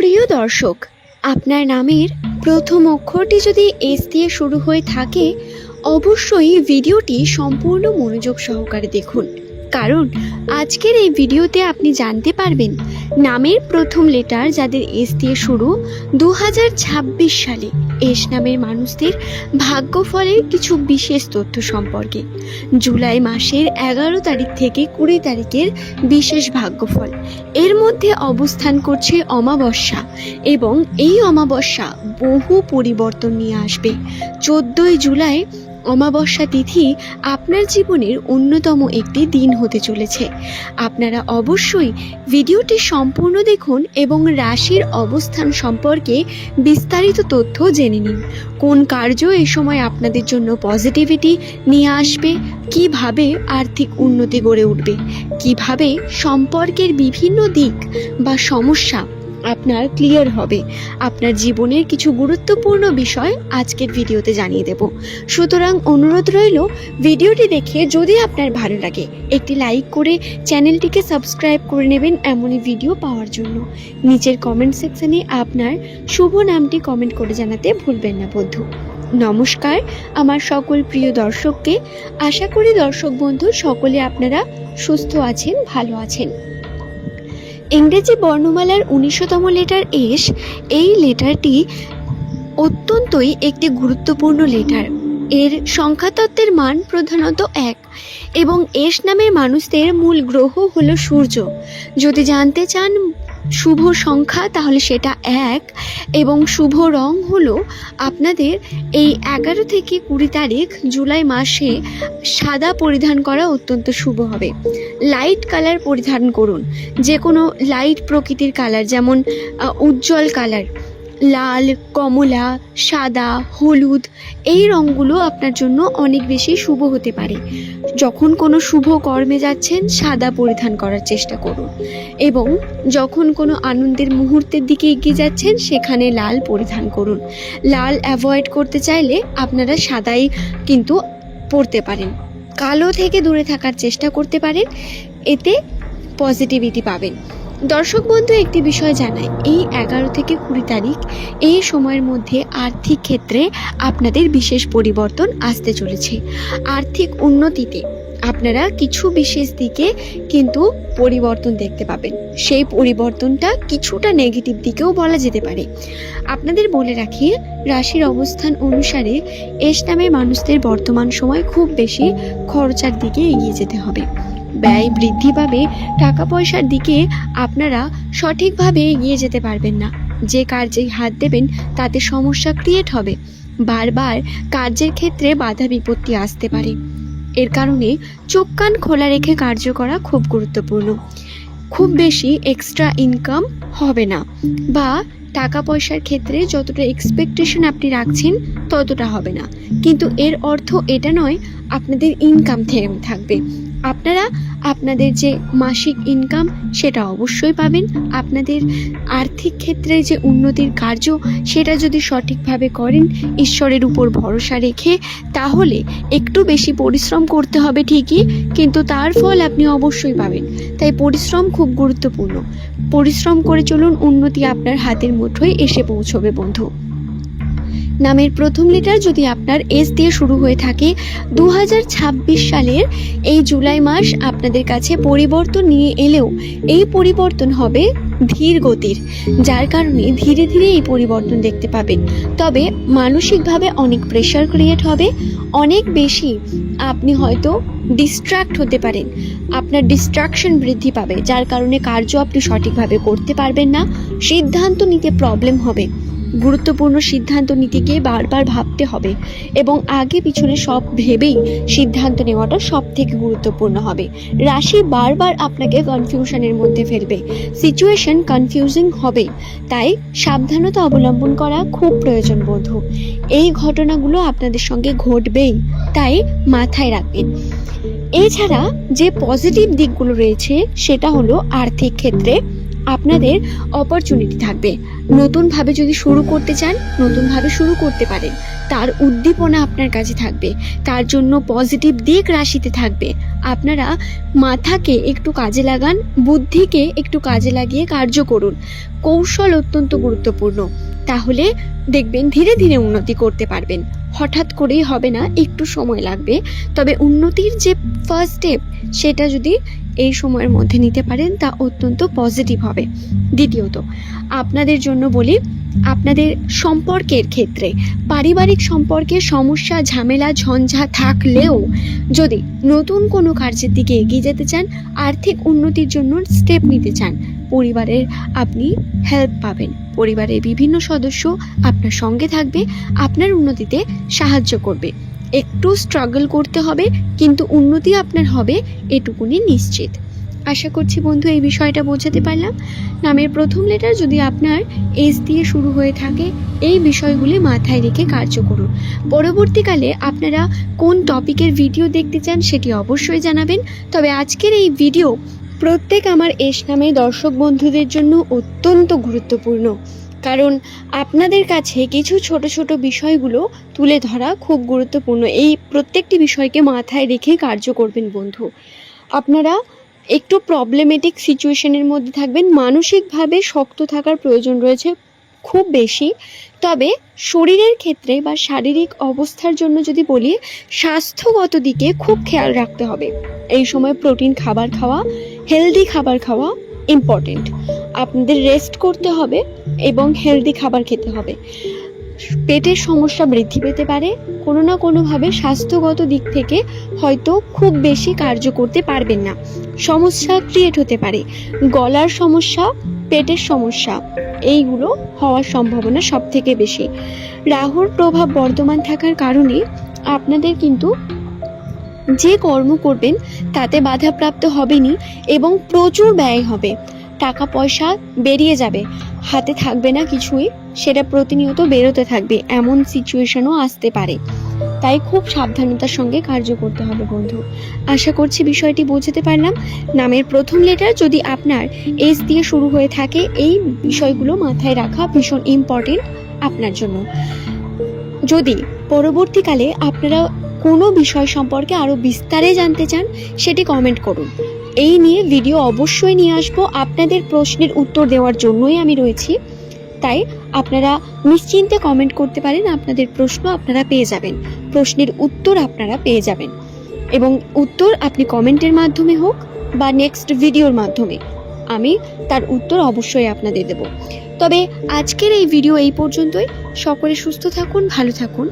প্রিয় দর্শক, আপনার নামের প্রথম অক্ষরটি যদি এস দিয়ে শুরু হয়ে থাকে, অবশ্যই ভিডিওটি সম্পূর্ণ মনোযোগ সহকারে দেখুন, কারণ আজকের এই ভিডিওতে আপনি জানতে পারবেন নামের প্রথম লেটার যাদের এস দিয়ে শুরু 2026 সালে এস নামের মানুষদের ভাগ্যফলের কিছু বিশেষ তথ্য সম্পর্কে। জুলাই মাসের 11 তারিখ থেকে 20 তারিখের বিশেষ ভাগ্যফল। এর মধ্যে অবস্থান করছে অমাবস্যা এবং এই অমাবস্যা বহু পরিবর্তন নিয়ে আসবে। 14 জুলাই অমাবস্যা তিথি আপনার জীবনের অন্যতম একটি দিন হতে চলেছে। আপনারা অবশ্যই ভিডিওটি সম্পূর্ণ দেখুন এবং রাশির অবস্থান সম্পর্কে বিস্তারিত তথ্য জেনে নিন। কোন কার্য এই সময় আপনাদের জন্য পজিটিভিটি নিয়ে আসবে, কিভাবে আর্থিক উন্নতি গড়ে উঠবে, কিভাবে সম্পর্কের বিভিন্ন দিক বা সমস্যা আপনার ক্লিয়ার হবে। আপনার জীবনের কিছু গুরুত্বপূর্ণ বিষয় আজকের ভিডিওতে জানিয়ে দেব। সুতরাং অনুরোধ রইল, ভিডিওটি দেখে যদি আপনার ভালো লাগে একটি লাইক করে চ্যানেলটিকে সাবস্ক্রাইব করে নেবেন এমনই ভিডিও পাওয়ার জন্য। নিচের কমেন্ট সেকশনে আপনার শুভ নামটি কমেন্ট করে জানাতে ভুলবেন না বন্ধু। নমস্কার আমার সকল প্রিয় দর্শককে। আশা করি দর্শক বন্ধু সকলে আপনারা সুস্থ আছেন, ভালো আছেন। ইংরেজি বর্ণমালার 19তম লেটার এস। এই লেটারটি অত্যন্তই একটি গুরুত্বপূর্ণ লেটার। এর সংখ্যাতত্ত্বের মান প্রধানত 1 এবং এস নামের মানুষদের মূল গ্রহ হলো সূর্য। যদি জানতে চান শুভ সংখ্যা তাহলে সেটা 1 এবং শুভ রং হলো আপনাদের এই 11 থেকে 20 তারিখ জুলাই মাসে সাদা পরিধান করা অত্যন্ত শুভ হবে। লাইট কালার পরিধান করুন, যে কোনো লাইট প্রকৃতির কালার, যেমন উজ্জ্বল কালার, লাল, কমলা, সাদা, হলুদ, এই রঙগুলো আপনার জন্য অনেক বেশি শুভ হতে পারে। যখন কোনো শুভ কর্মে যাচ্ছেন সাদা পরিধান করার চেষ্টা করুন এবং যখন কোনো আনন্দের মুহূর্তের দিকে এগিয়ে যাচ্ছেন সেখানে লাল পরিধান করুন। লাল অ্যাভয়েড করতে চাইলে আপনারা সাদাই কিন্তু পরতে পারেন। কালো থেকে দূরে থাকার চেষ্টা করতে পারেন, এতে পজিটিভিটি পাবেন। দর্শক বন্ধু, একটি বিষয় জানাই, এই 11 থেকে 20 তারিখ এই সময়ের মধ্যে আর্থিক ক্ষেত্রে আপনাদের বিশেষ পরিবর্তন আসতে চলেছে। আর্থিক উন্নতিতে আপনারা কিছু বিশেষ দিকে কিন্তু পরিবর্তন দেখতে পাবেন। সেই পরিবর্তনটা কিছুটা নেগেটিভ দিকেও বলা যেতে পারে। আপনাদের বলে রাখি, রাশির অবস্থান অনুসারে এস নামের মানুষদের বর্তমান সময় খুব বেশি খরচার দিকে এগিয়ে যেতে হবে। ব্যয় বৃদ্ধি পাবে, টাকা পয়সার দিকে আপনারা সঠিকভাবে এগিয়ে যেতে পারবেন না। যে কার্যে হাত দেবেন তাতে সমস্যা ক্রিয়েট হবে। বারবার কার্যের ক্ষেত্রে বাধা বিপত্তি আসতে পারে। এর কারণে চোখ কান খোলা রেখে কার্য করা খুব গুরুত্বপূর্ণ। খুব বেশি এক্সট্রা ইনকাম হবে না, বা টাকা পয়সার ক্ষেত্রে যতটা এক্সপেকটেশন আপনি রাখছেন ততটা হবে না। কিন্তু এর অর্থ এটা নয় আপনাদের ইনকাম থেমে থাকবে। আপনারা আপনাদের যে মাসিক ইনকাম সেটা অবশ্যই পাবেন। আপনাদের আর্থিক ক্ষেত্রে যে উন্নতির কার্য সেটা যদি সঠিকভাবে করেন, ঈশ্বরের উপর ভরসা রেখে, তাহলে একটু বেশি পরিশ্রম করতে হবে ঠিকই, কিন্তু তার ফল আপনি অবশ্যই পাবেন। তাই পরিশ্রম খুব গুরুত্বপূর্ণ। পরিশ্রম করে চলুন, উন্নতি আপনার হাতের মুঠোয় এসে পৌঁছবে বন্ধু। নামের প্রথম লেটার যদি আপনার এস দিয়ে শুরু হয়ে থাকে, 2026 সালের এই জুলাই মাস আপনাদের কাছে পরিবর্তন নিয়ে এলেও এই পরিবর্তন হবে ধীর গতির, যার কারণে ধীরে ধীরে এই পরিবর্তন দেখতে পাবেন। তবে মানসিকভাবে অনেক প্রেশার ক্রিয়েট হবে, অনেক বেশি আপনি হয়তো ডিস্ট্র্যাক্ট হতে পারেন। আপনার ডিস্ট্রাকশন বৃদ্ধি পাবে, যার কারণে কার্য আপনি সঠিকভাবে করতে পারবেন না। সিদ্ধান্ত নিতে প্রবলেম হবে। গুরুত্বপূর্ণ সিদ্ধান্ত নিতে গিয়ে বারবার ভাবতে হবে এবং আগে পিছনে সব ভেবেই সিদ্ধান্ত নেওয়াটা সব থেকে গুরুত্বপূর্ণ হবে। রাশি বারবার আপনাকে কনফিউশনের মধ্যে ফেলবে, সিচুয়েশন কনফিউজিং হবে, তাই সাবধানতা অবলম্বন করা খুব প্রয়োজন বন্ধু। এই ঘটনাগুলো আপনাদের সঙ্গে ঘটবেই, তাই মাথায় রাখবেন। এছাড়া যে পজিটিভ দিকগুলো রয়েছে সেটা হলো আর্থিক ক্ষেত্রে আপনাদের অপরচুনিটি থাকবে। নতুনভাবে যদি শুরু করতে চান, নতুনভাবে শুরু করতে পারেন। তার উদ্দীপনা আপনার কাছে থাকবে, তার জন্য পজিটিভ দিক রাশিতে থাকবে। আপনারা মাথাকে একটু কাজে লাগান, বুদ্ধিকে একটু কাজে লাগিয়ে কার্য করুন। কৌশল অত্যন্ত গুরুত্বপূর্ণ, তাহলে দেখবেন ধীরে ধীরে উন্নতি করতে পারবেন। হঠাৎ করেই হবে না, একটু সময় লাগবে। তবে উন্নতির যে ফার্স্ট স্টেপ, সেটা যদি এই সময়ের মধ্যে নিতে পারেন তা অত্যন্ত পজিটিভ হবে। দ্বিতীয়ত আপনাদের জন্য বলি, আপনাদের সম্পর্কের ক্ষেত্রে পারিবারিক সম্পর্কে সমস্যা, ঝামেলা, ঝঞ্ঝা থাকলেও যদি নতুন কোনো কার্যের দিকে এগিয়ে যেতে চান, আর্থিক উন্নতির জন্য স্টেপ নিতে চান, পরিবারের আপনি হেল্প পাবেন। পরিবারের বিভিন্ন সদস্য আপনার সঙ্গে থাকবে, আপনার উন্নতিতে সাহায্য করবে। একটু স্ট্রাগল করতে হবে, কিন্তু উন্নতি আপনার হবে, এটুকুনি নিশ্চিত। আশা করছি বন্ধু এই বিষয়টা বোঝাতে পারলাম। নামের প্রথম লেটার যদি আপনার এস দিয়ে শুরু হয়ে থাকে, এই বিষয়গুলি মাথায় রেখে কার্য করুন। পরবর্তীকালে আপনারা কোন টপিকের ভিডিও দেখতে চান সেটি অবশ্যই জানাবেন। তবে আজকের এই ভিডিও প্রত্যেক আমার এস নামে দর্শক বন্ধুদের জন্য অত্যন্ত গুরুত্বপূর্ণ, কারণ আপনাদের কাছে কিছু ছোট ছোট বিষয়গুলো তুলে ধরা খুব গুরুত্বপূর্ণ। এই প্রত্যেকটি বিষয়কে মাথায় রেখে কার্য করবেন বন্ধু। আপনারা একটু প্রবলেমেটিক সিচুয়েশনের মধ্যে থাকবেন, মানসিকভাবে শক্ত থাকার প্রয়োজন রয়েছে খুব বেশি। তবে শরীরের ক্ষেত্রে বা শারীরিক অবস্থার জন্য যদি বলি, স্বাস্থ্যগত দিকে খুব খেয়াল রাখতে হবে। এই সময় প্রোটিন খাবার খাওয়া, হেলদি খাবার খাওয়া ইম্পর্টেন্ট। আপনাদের রেস্ট করতে হবে এবং হেলদি খাবার খেতে হবে। পেটের সমস্যা বৃদ্ধি পেতে পারে, কোনো না কোনোভাবে স্বাস্থ্যগত দিক থেকে হয়তো খুব বেশি কার্য করতে পারবেন না, সমস্যা ক্রিয়েট হতে পারে। গলার সমস্যা, পেটের সমস্যা, এইগুলো হওয়ার সম্ভাবনা সব থেকে বেশি। রাহুর প্রভাব বর্তমান থাকার কারণে আপনাদের কিন্তু যে কর্ম করবেন তাতে বাধাপ্রাপ্ত হবেনই এবং প্রচুর ব্যয় হবে। টাকা পয়সা বেরিয়ে যাবে, হাতে থাকবে না কিছুই, সেটা প্রতিনিয়ত বেরোতে থাকবে, এমন সিচুয়েশনও আসতে পারে। তাই খুব সাবধানতার সঙ্গে কার্য করতে হবে বন্ধু। আশা করছি বিষয়টি বোঝাতে পারলাম। নামের প্রথম লেটার যদি আপনার এস দিয়ে শুরু হয়ে থাকে, এই বিষয়গুলো মাথায় রাখা ভীষণ ইম্পর্টেন্ট আপনার জন্য। যদি পরবর্তীকালে আপনারা কোনো বিষয় সম্পর্কে আরও বিস্তারে জানতে চান, সেটি কমেন্ট করুন। এই নিয়ে ভিডিও অবশ্যই নিয়ে আসবো, আপনাদের প্রশ্নের উত্তর দেওয়ার জন্যই আমি রয়েছি। তাই আপনারা নিশ্চিন্তে কমেন্ট করতে পারেন, আপনাদের প্রশ্ন আপনারা পেয়ে যাবেন, প্রশ্নের উত্তর আপনারা পেয়ে যাবেন। এবং উত্তর আপনি কমেন্টের মাধ্যমে হোক বা নেক্সট ভিডিওর মাধ্যমে, আমি তার উত্তর অবশ্যই আপনাদের দেব। তবে আজকের এই ভিডিও এই পর্যন্তই। সকলে সুস্থ থাকুন, ভালো থাকুন।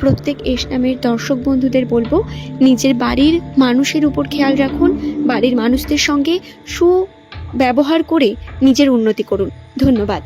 প্রত্যেক এস নামের দর্শক বন্ধুদের বলবো, নিজের বাড়ির মানুষের উপর খেয়াল রাখুন, বাড়ির মানুষদের সঙ্গে সুব্যবহার করে নিজের উন্নতি করুন। ধন্যবাদ।